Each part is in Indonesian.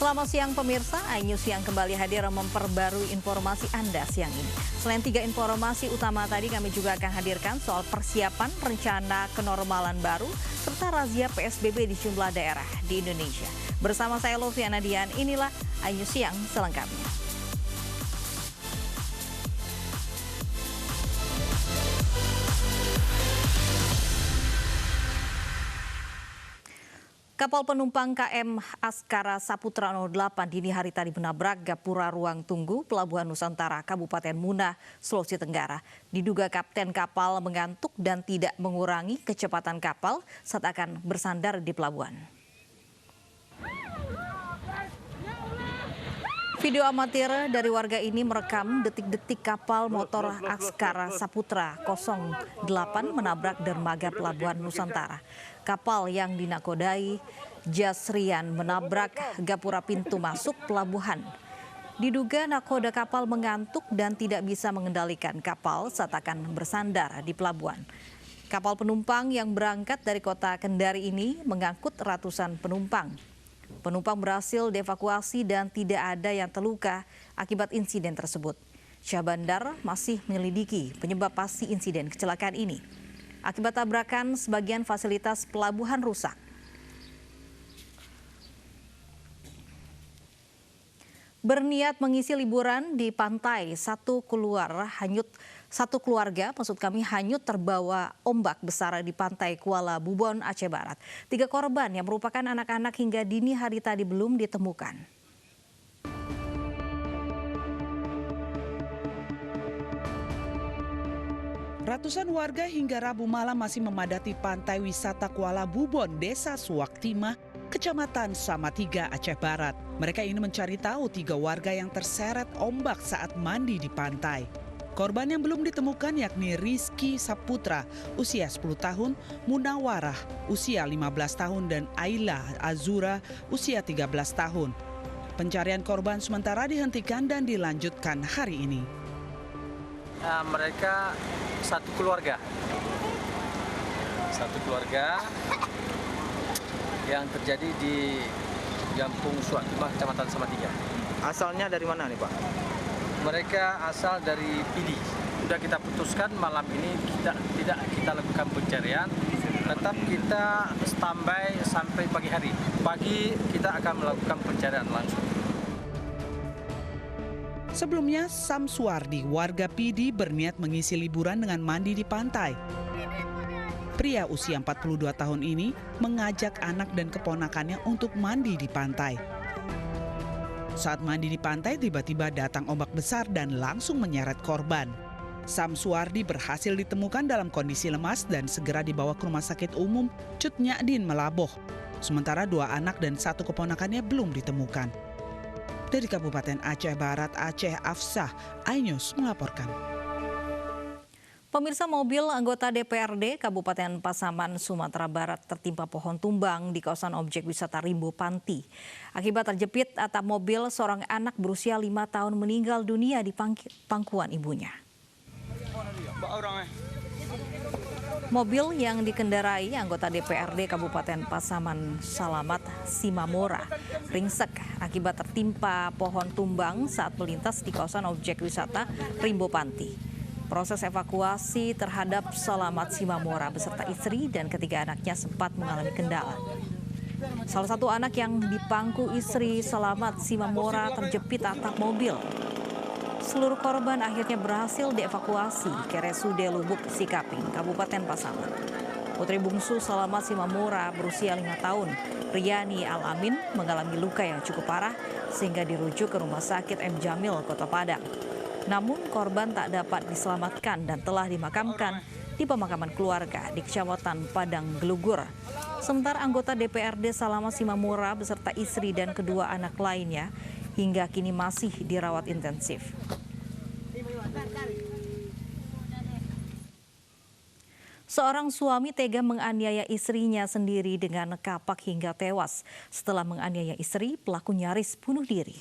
Selamat siang pemirsa, iNews yang kembali hadir memperbarui informasi Anda siang ini. Selain 3 informasi utama tadi, kami juga akan hadirkan soal persiapan rencana kenormalan baru serta razia PSBB di sejumlah daerah di Indonesia. Bersama saya Loviana Dian, inilah iNews siang selengkapnya. Kapal penumpang KM Askara Saputra 08 dini hari tadi menabrak gapura ruang tunggu Pelabuhan Nusantara, Kabupaten Muna, Sulawesi Tenggara. Diduga kapten kapal mengantuk dan tidak mengurangi kecepatan kapal saat akan bersandar di pelabuhan. Video amatir dari warga ini merekam detik-detik kapal motor Askara Saputra 08 menabrak dermaga Pelabuhan Nusantara. Kapal yang dinakodai Jasrian menabrak gapura pintu masuk pelabuhan. Diduga nakoda kapal mengantuk dan tidak bisa mengendalikan kapal saat akan bersandar di pelabuhan. Kapal penumpang yang berangkat dari kota Kendari ini mengangkut ratusan penumpang. Penumpang berhasil dievakuasi dan tidak ada yang terluka akibat insiden tersebut. Syah Bandar masih menyelidiki penyebab pasti insiden kecelakaan ini. Akibat tabrakan, sebagian fasilitas pelabuhan rusak. Berniat mengisi liburan di pantai, satu keluarga hanyut terbawa ombak besar di pantai Kuala Bubon, Aceh Barat. 3 korban yang merupakan anak-anak hingga dini hari tadi belum ditemukan. Ratusan warga hingga Rabu malam masih memadati pantai wisata Kuala Bubon, Desa Suwaktimah, Kecamatan Samatiga, Aceh Barat. Mereka ingin mencari tahu 3 warga yang terseret ombak saat mandi di pantai. Korban yang belum ditemukan yakni Rizky Saputra, usia 10 tahun, Munawarah, usia 15 tahun, dan Aila Azura, usia 13 tahun. Pencarian korban sementara dihentikan dan dilanjutkan hari ini. Mereka satu keluarga yang terjadi di Kampung Suwaktimah, Kecamatan Samatiga. Asalnya dari mana nih Pak? Mereka asal dari Pidi. Sudah kita putuskan malam ini tidak kita lakukan pencarian, tetap kita standby sampai pagi hari. Pagi kita akan melakukan pencarian langsung. Sebelumnya, Samsuardi, warga Pidi, berniat mengisi liburan dengan mandi di pantai. Pria usia 42 tahun ini mengajak anak dan keponakannya untuk mandi di pantai. Saat mandi di pantai, tiba-tiba datang ombak besar dan langsung menyeret korban. Samsuardi berhasil ditemukan dalam kondisi lemas dan segera dibawa ke Rumah Sakit Umum Cut Nyadin, Melaboh. Sementara 2 anak dan 1 keponakannya belum ditemukan. Dari Kabupaten Aceh Barat, Aceh, Afsah, iNews melaporkan. Pemirsa, mobil anggota DPRD Kabupaten Pasaman, Sumatera Barat tertimpa pohon tumbang di kawasan objek wisata Rimbo Panti. Akibat terjepit atap mobil, seorang anak berusia 5 tahun meninggal dunia di pangkuan ibunya. Mobil yang dikendarai anggota DPRD Kabupaten Pasaman Salamat Simamora ringsek akibat tertimpa pohon tumbang saat melintas di kawasan objek wisata Rimbo Panti. Proses evakuasi terhadap Salamat Simamora beserta istri dan ketiga anaknya sempat mengalami kendala. Salah satu anak yang dipangku istri Salamat Simamora terjepit atap mobil. Seluruh korban akhirnya berhasil dievakuasi ke RSUD Lubuk Sikaping, Kabupaten Pasaman. Putri bungsu Salamat Simamora berusia 5 tahun, Riani Al-Amin, mengalami luka yang cukup parah sehingga dirujuk ke Rumah Sakit M. Jamil, Kota Padang. Namun korban tak dapat diselamatkan dan telah dimakamkan di pemakaman keluarga di Kecamatan Padang Gelugur. Sementara anggota DPRD Salamat Simamora beserta istri dan kedua anak lainnya hingga kini masih dirawat intensif. Seorang suami tega menganiaya istrinya sendiri dengan kapak hingga tewas. Setelah menganiaya istri, pelaku nyaris bunuh diri.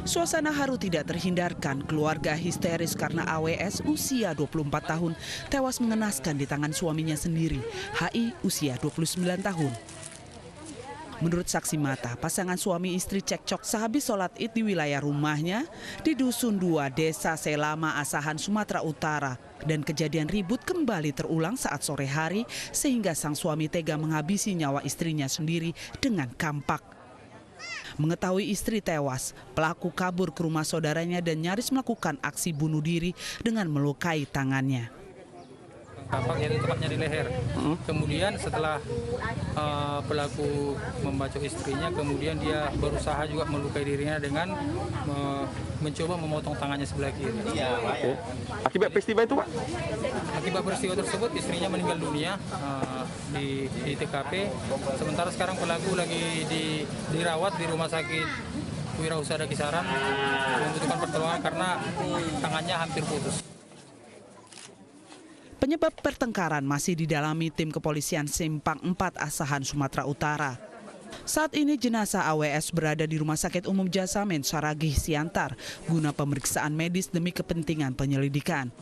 Suasana haru tidak terhindarkan. Keluarga histeris karena AWS usia 24 tahun tewas mengenaskan di tangan suaminya sendiri, HI usia 29 tahun. Menurut saksi mata, pasangan suami istri cekcok sehabis sholat id di wilayah rumahnya di Dusun 2, Desa Selama, Asahan, Sumatera Utara. Dan kejadian ribut kembali terulang saat sore hari sehingga sang suami tega menghabisi nyawa istrinya sendiri dengan kampak. Mengetahui istri tewas, pelaku kabur ke rumah saudaranya dan nyaris melakukan aksi bunuh diri dengan melukai tangannya. Kampak yaitu tepatnya di leher. Kemudian setelah pelaku membacok istrinya, kemudian dia berusaha juga melukai dirinya dengan mencoba memotong tangannya sebelah kiri. Oke. Akibat peristiwa itu, Pak? Akibat peristiwa tersebut istrinya meninggal dunia di TKP. Sementara sekarang pelaku lagi dirawat di rumah sakit Wirausaha Kisaran membutuhkan pertolongan karena tangannya hampir putus. Penyebab pertengkaran masih didalami tim kepolisian Simpang 4 Asahan, Sumatera Utara. Saat ini jenazah AWS berada di Rumah Sakit Umum Jasamen Saragih Siantar guna pemeriksaan medis demi kepentingan penyelidikan.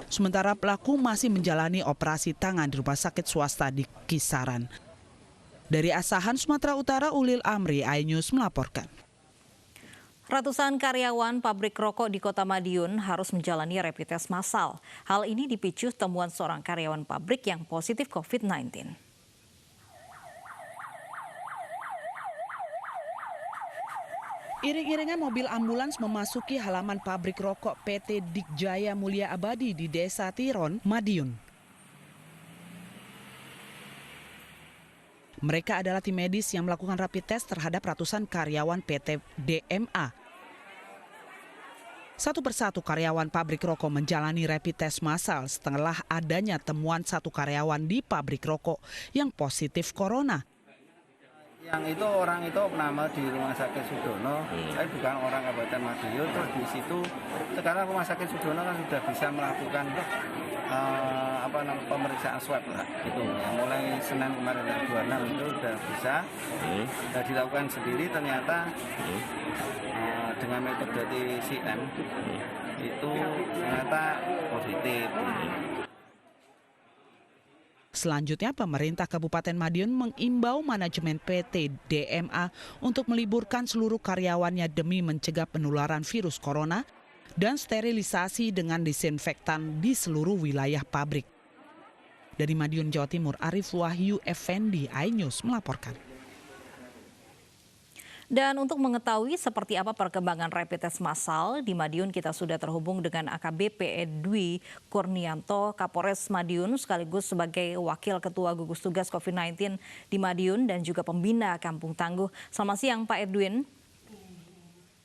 Sementara pelaku masih menjalani operasi tangan di rumah sakit swasta di Kisaran. Dari Asahan, Sumatera Utara, Ulil Amri, iNews melaporkan. Ratusan karyawan pabrik rokok di Kota Madiun harus menjalani rapid test massal. Hal ini dipicu temuan seorang karyawan pabrik yang positif COVID-19. Iring-iringan mobil ambulans memasuki halaman pabrik rokok PT Dikjaya Mulia Abadi di Desa Tiron, Madiun. Mereka adalah tim medis yang melakukan rapid test terhadap ratusan karyawan PT DMA. Satu persatu karyawan pabrik rokok menjalani rapid test massal setelah adanya temuan satu karyawan di pabrik rokok yang positif corona. Yang itu orang itu nama di Rumah Sakit Sudono, saya bukan orang Kabupaten Madiun. Terus di situ sekarang Rumah Sakit Sudono kan sudah bisa melakukan pemeriksaan swab lah, gitu. Mulai Senin kemarin 26 itu sudah bisa dilakukan sendiri. Ternyata dengan metode TCM itu ternyata positif. Selanjutnya, pemerintah Kabupaten Madiun mengimbau manajemen PT DMA untuk meliburkan seluruh karyawannya demi mencegah penularan virus corona dan sterilisasi dengan disinfektan di seluruh wilayah pabrik. Dari Madiun, Jawa Timur, Arif Wahyu Effendi, iNews melaporkan. Dan untuk mengetahui seperti apa perkembangan rapid test massal di Madiun, kita sudah terhubung dengan AKBP Edwi Kurnianto, Kapolres Madiun, sekaligus sebagai Wakil Ketua Gugus Tugas COVID-19 di Madiun dan juga pembina Kampung Tangguh. Selamat siang, Pak Edwin.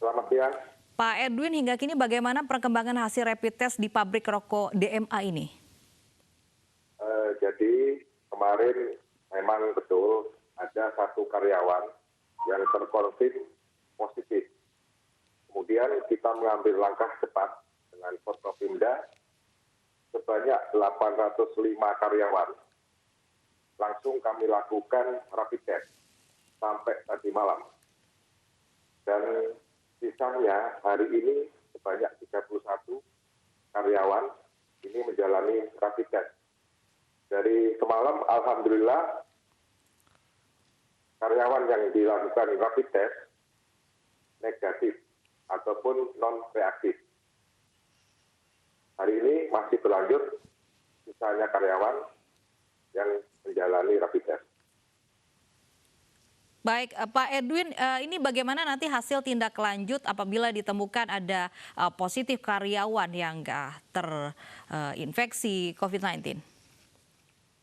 Selamat siang. Pak Edwin, hingga kini bagaimana perkembangan hasil rapid test di pabrik rokok DMA ini? Jadi kemarin memang betul ada satu karyawan yang terkonfirmasi positif. Kemudian kita mengambil langkah cepat dengan Forkopimda sebanyak 805 karyawan. Langsung kami lakukan rapid test sampai tadi malam. Dan sisanya hari ini sebanyak 31 karyawan ini menjalani rapid test. Dari semalam alhamdulillah karyawan yang dilakukan rapid test negatif ataupun non-reaktif. Hari ini masih berlanjut sisanya karyawan yang menjalani rapid test. Baik, Pak Edwin, ini bagaimana nanti hasil tindak lanjut apabila ditemukan ada positif karyawan yang terinfeksi COVID-19?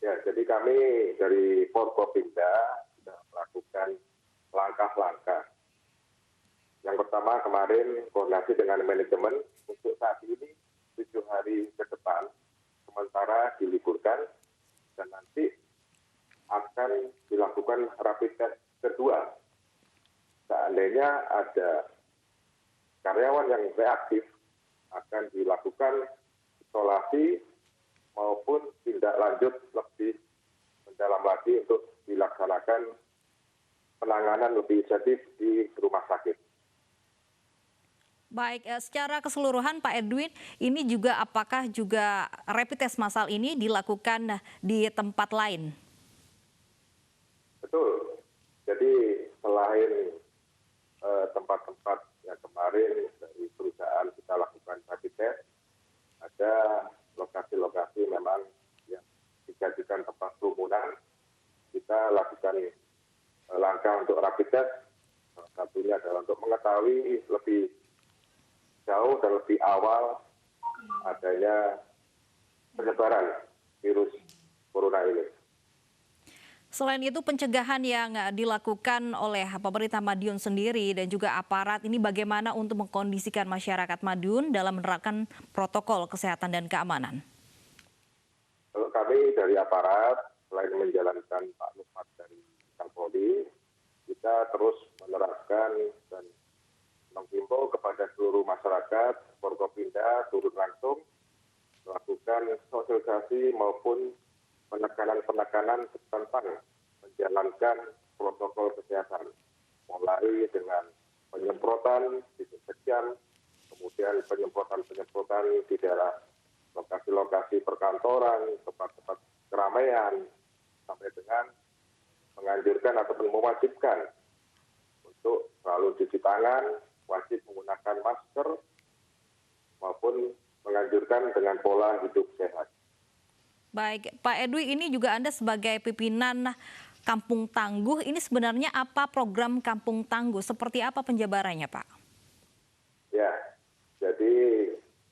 Ya, jadi kami dari Forkopimda melakukan langkah-langkah. Yang pertama kemarin koordinasi dengan manajemen untuk saat ini 7 hari ke depan sementara diliburkan dan nanti akan dilakukan rapid test kedua. Seandainya ada karyawan yang reaktif akan dilakukan isolasi maupun tindak lanjut lebih mendalam lagi untuk dilaksanakan penanganan lebih intensif di rumah sakit. Baik, secara keseluruhan Pak Edwin, ini juga apakah juga rapid test massal ini dilakukan di tempat lain? Betul. Jadi selain tempat-tempat yang kemarin dari perusahaan kita lakukan rapid test, ada lokasi-lokasi memang yang dijadikan tempat kerumunan. Kita lakukan langkah untuk rapid test. Salah satunya adalah untuk mengetahui lebih jauh dan lebih awal adanya penyebaran virus corona ini. Selain itu pencegahan yang dilakukan oleh pemerintah Madiun sendiri dan juga aparat ini bagaimana untuk mengkondisikan masyarakat Madiun dalam menerapkan protokol kesehatan dan keamanan? Kalau kami dari aparat, selain menjalankan maklumat dari Kapolri, kita terus menerapkan dan menghimbau kepada seluruh masyarakat, Forkopimda turun langsung melakukan sosialisasi maupun penekanan tentang menjalankan protokol kesehatan, mulai dengan penyemprotan disinfektan, kemudian penyemprotan di daerah lokasi-lokasi perkantoran, tempat-tempat keramaian, sampai dengan menganjurkan ataupun mewajibkan untuk selalu cuci tangan, wajib menggunakan masker, maupun menganjurkan dengan pola hidup sehat. Baik, Pak Edwi, ini juga Anda sebagai pimpinan Kampung Tangguh, ini sebenarnya apa program Kampung Tangguh? Seperti apa penjabarannya, Pak? Ya, jadi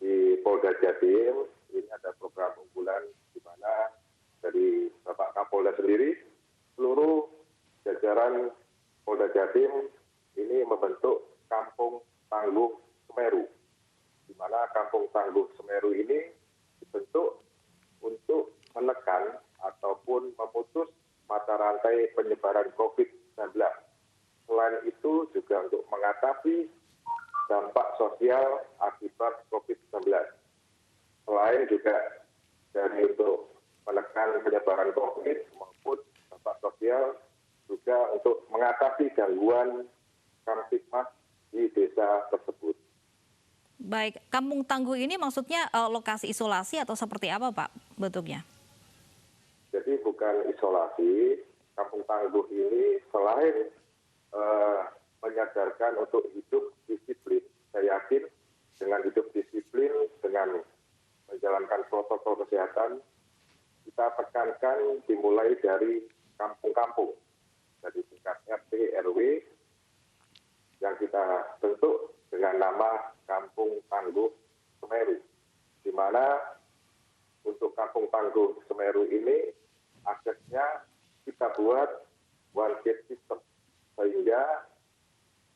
di Polda Jatim ini ada program unggulan di mana dari Bapak Kapolda sendiri, seluruh jajaran Polda Jatim ini membentuk Kampung Tangguh Semeru, di mana Kampung Tangguh Semeru ini dibentuk untuk menekan ataupun memutus mata rantai penyebaran COVID-19. Selain itu juga untuk mengatasi dampak sosial akibat COVID-19. Selain juga dari untuk menekan penyebaran COVID maupun dampak sosial, juga untuk mengatasi gangguan kamtipmas di desa tersebut. Baik, Kampung Tangguh ini maksudnya lokasi isolasi atau seperti apa, Pak, bentuknya? Jadi bukan isolasi, Kampung Tangguh ini selain menyadarkan untuk hidup disiplin, saya yakin dengan hidup disiplin, dengan menjalankan protokol kesehatan, kita tekankan dimulai dari kampung-kampung, dari tingkat RT, RW, yang kita bentuk dengan nama Kampung Tangguh Semeru, di mana untuk Kampung Tangguh Semeru ini aksesnya kita buat one gate system, sehingga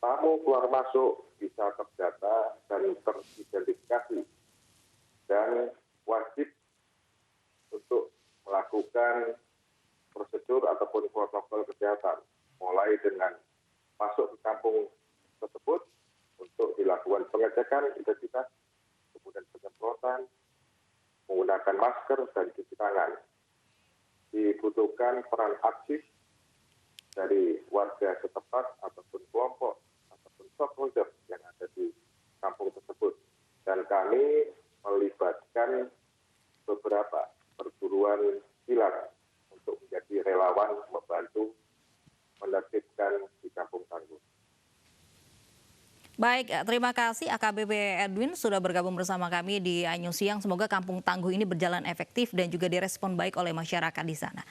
tamu keluar masuk bisa terdata dan teridentifikasi, dan wajib untuk melakukan prosedur ataupun protokol kesehatan, mulai dengan masuk ke kampung tersebut untuk dilakukan pengecekan identitas, kemudian penyemprotan, menggunakan masker dan cuci tangan. Dibutuhkan peran aktif dari warga setempat ataupun kelompok ataupun stakeholder yang ada di kampung tersebut. Dan kami melibatkan beberapa perguruan silat untuk menjadi relawan membantu menertibkan di Kampung Tangguh. Baik, terima kasih AKBP Edwin sudah bergabung bersama kami di News Siang. Semoga Kampung Tangguh ini berjalan efektif dan juga direspon baik oleh masyarakat di sana.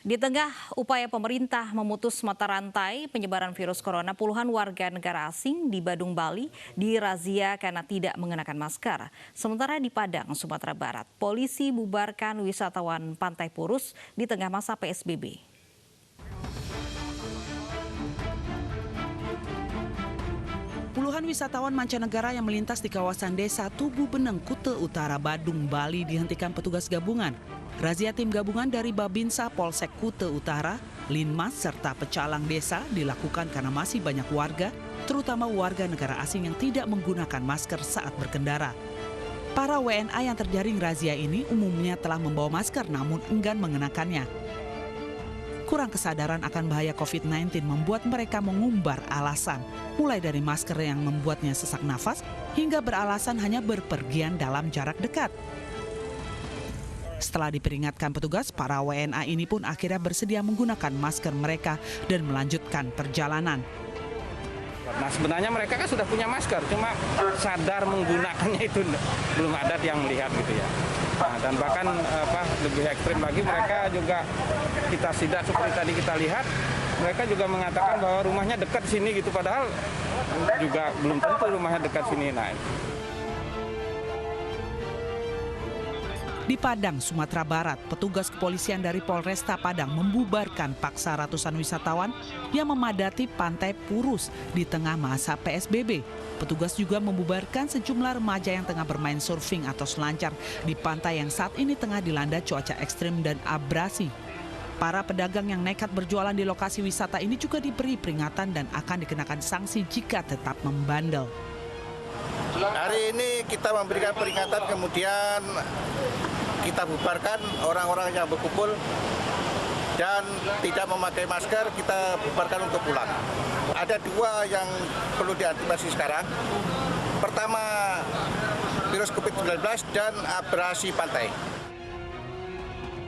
Di tengah upaya pemerintah memutus mata rantai penyebaran virus corona, puluhan warga negara asing di Badung, Bali dirazia karena tidak mengenakan masker. Sementara di Padang, Sumatera Barat, polisi bubarkan wisatawan Pantai Purus di tengah masa PSBB. Puluhan wisatawan mancanegara yang melintas di kawasan desa Tugu Beneng, Kute Utara, Badung, Bali dihentikan petugas gabungan. Razia tim gabungan dari Babinsa Polsek Kute Utara, Linmas, serta pecalang desa dilakukan karena masih banyak warga, terutama warga negara asing yang tidak menggunakan masker saat berkendara. Para WNA yang terjaring razia ini umumnya telah membawa masker namun enggan mengenakannya. Kurang kesadaran akan bahaya COVID-19 membuat mereka mengumbar alasan, mulai dari masker yang membuatnya sesak nafas hingga beralasan hanya berpergian dalam jarak dekat. Setelah diperingatkan petugas, para WNA ini pun akhirnya bersedia menggunakan masker mereka dan melanjutkan perjalanan. Nah sebenarnya mereka kan sudah punya masker, cuma sadar menggunakannya itu belum ada yang melihat gitu ya. Nah, dan bahkan lebih ekstrim lagi mereka juga kita sidak seperti tadi kita lihat, mereka juga mengatakan bahwa rumahnya dekat sini gitu, padahal juga belum tentu rumahnya dekat sini. Nah, Di Padang, Sumatera Barat, petugas kepolisian dari Polresta Padang membubarkan paksa ratusan wisatawan yang memadati Pantai Purus di tengah masa PSBB. Petugas juga membubarkan sejumlah remaja yang tengah bermain surfing atau selancar di pantai yang saat ini tengah dilanda cuaca ekstrim dan abrasi. Para pedagang yang nekat berjualan di lokasi wisata ini juga diberi peringatan dan akan dikenakan sanksi jika tetap membandel. Hari ini kita memberikan peringatan, kemudian kita bubarkan orang-orang yang berkumpul dan tidak memakai masker, kita bubarkan untuk pulang. Ada dua yang perlu diantisipasi sekarang. Pertama, virus COVID-19 dan abrasi pantai.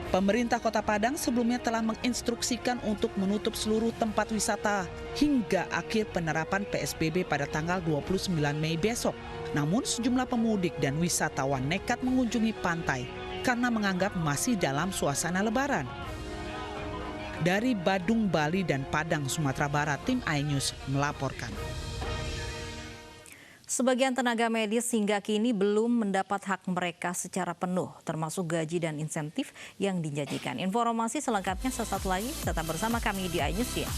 Pemerintah Kota Padang sebelumnya telah menginstruksikan untuk menutup seluruh tempat wisata hingga akhir penerapan PSBB pada tanggal 29 Mei besok. Namun sejumlah pemudik dan wisatawan nekat mengunjungi pantai karena menganggap masih dalam suasana Lebaran. Dari Badung, Bali, dan Padang, Sumatera Barat, tim iNews melaporkan. Sebagian tenaga medis hingga kini belum mendapat hak mereka secara penuh, termasuk gaji dan insentif yang dijanjikan. Informasi selengkapnya sesaat lagi, tetap bersama kami di iNews ya.